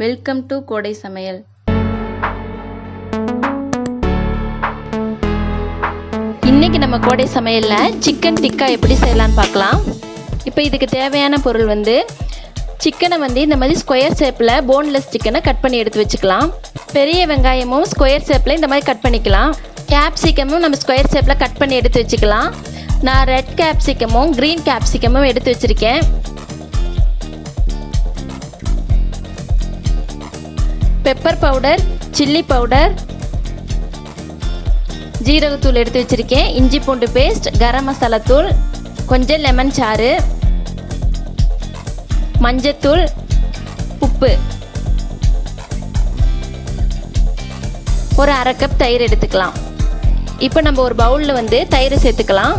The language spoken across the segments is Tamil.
வெல்கம் டு கோடை சமையல். இன்னைக்கு நம்ம கோடை சமையல்ல சிக்கன் டிக்கா எப்படி செய்யலாம்னு பார்க்கலாம். இப்போ இதுக்கு தேவையான பொருள் சிக்கனை இந்த மாதிரி ஸ்கொயர் ஷேப்பில் போன்லெஸ் சிக்கனை கட் பண்ணி எடுத்து வச்சுக்கலாம். பெரிய வெங்காயமும் ஸ்கொயர் ஷேப்பில் இந்த மாதிரி கட் பண்ணிக்கலாம். கேப்சிகமும் நம்ம ஸ்கொயர் ஷேப்பில் கட் பண்ணி எடுத்து வச்சுக்கலாம். நான் ரெட் கேப்சிகமும் க்ரீன் கேப்சிகமும் எடுத்து வச்சுருக்கேன். பெப்பர் பவுடர், சில்லி பவுடர், ஜீரகத்தூள் எடுத்து வச்சுருக்கேன். இஞ்சி பூண்டு பேஸ்ட், கரம் மசாலா தூள், கொஞ்சம் லெமன் சாறு, மஞ்சத்தூள், உப்பு, ஒரு அரை கப் தயிர் எடுத்துக்கலாம். இப்போ நம்ம ஒரு பவுலில் தயிர் சேர்த்துக்கலாம்.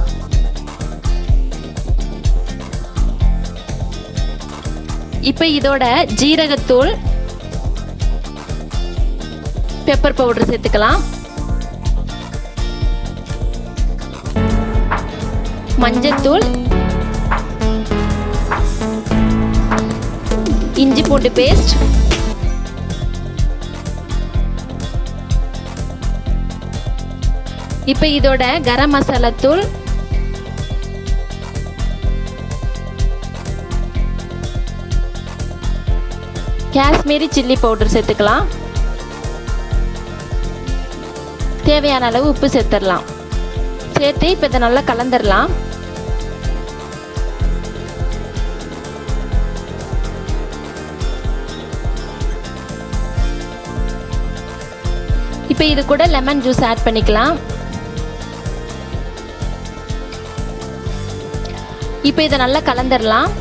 இப்போ இதோட ஜீரகத்தூள், பெப்பர் பவுடர் சேர்த்துக்கலாம். மஞ்சத்தூள், இஞ்சி பூண்டு பேஸ்ட், இப்போ இதோட கரம் மசாலா தூள், காஷ்மீரி சில்லி பவுடர் சேர்த்துக்கலாம். தேவையான அளவு உப்பு சேர்த்துடலாம். சேர்த்து இப்போ இதை நல்லா கலந்துடலாம். இப்போ இது கூட லெமன் ஜூஸ் ஆட் பண்ணிக்கலாம். இப்போ இதை நல்லா கலந்துடலாம்.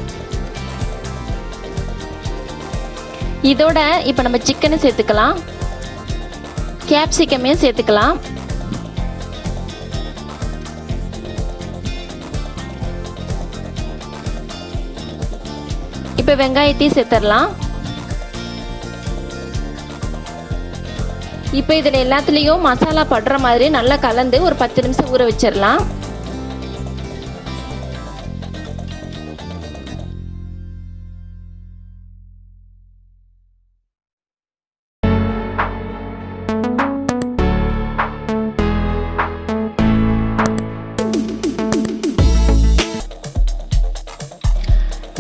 இதோட இப்போ நம்ம சிக்கனை சேர்த்துக்கலாம். கேப்சிகமே சேர்த்துக்கலாம். இப்போ வெங்காயத்தையும் சேர்த்துடலாம். இப்போ இதில் எல்லாத்துலேயும் மசாலா படுற மாதிரி நல்லா கலந்து ஒரு 10 நிமிஷம் ஊற வச்சிடலாம்.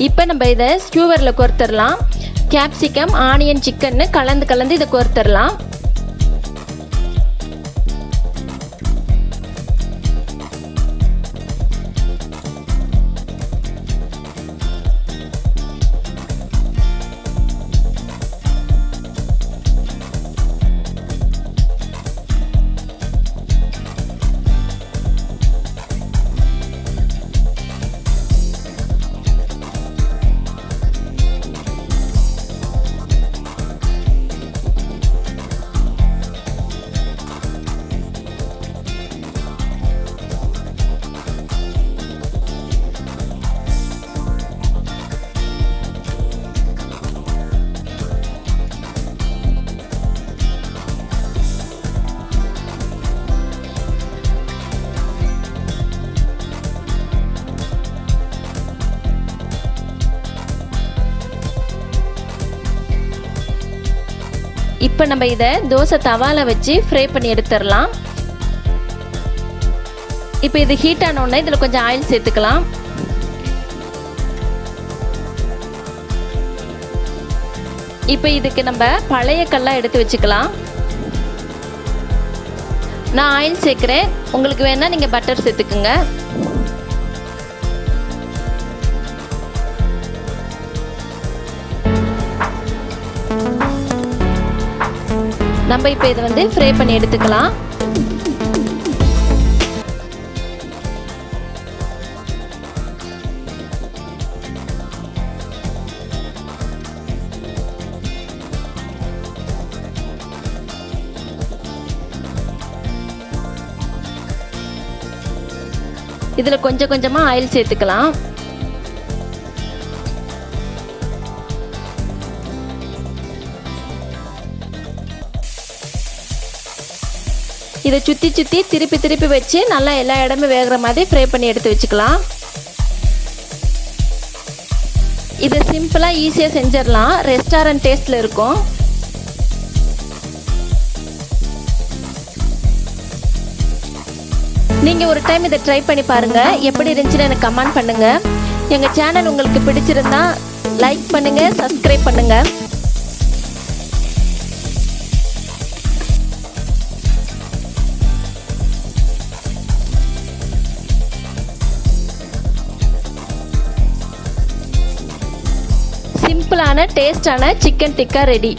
இப்போ நம்ம இதை ஸ்கியூவரில் கொறுத்துடலாம். கேப்சிகம், ஆனியன், சிக்கன்னு கலந்து இதை கொறுத்துடலாம். இப்போ நம்ம இதை தோசை தவால வச்சு ஃப்ரை பண்ணி எடுத்துடலாம். இப்போ இது ஹீட் ஆனோடனே இதில் கொஞ்சம் ஆயில் சேர்த்துக்கலாம். இப்போ இதுக்கு நம்ம பழைய கல்லாக எடுத்து வச்சுக்கலாம். நான் ஆயில் சேர்க்குறேன். உங்களுக்கு வேணால் நீங்கள் பட்டர் சேர்த்துக்குங்க. நம்ம இப்போ இதை ஃப்ரை பண்ணி எடுத்துக்கலாம். இதில் கொஞ்சம் கொஞ்சமாக ஆயில் சேர்த்துக்கலாம். இதை சுற்றி திருப்பி வச்சு நல்லா எல்லா இடமும் வேகிற மாதிரி ஃப்ரை பண்ணி எடுத்து வச்சுக்கலாம். இதை சிம்பிளாக ஈஸியாக செஞ்சிடலாம். ரெஸ்டாரண்ட் டேஸ்ட்டில் இருக்கும். நீங்கள் ஒரு டைம் இதை ட்ரை பண்ணி பாருங்கள். எப்படி இருந்துச்சுன்னு எனக்கு கமெண்ட் பண்ணுங்கள். எங்கள் சேனல் உங்களுக்கு பிடிச்சிருந்தா லைக் பண்ணுங்கள், சப்ஸ்கிரைப் பண்ணுங்கள். சிம்பிளான டேஸ்டான சிக்கன் டிக்கா ரெடி.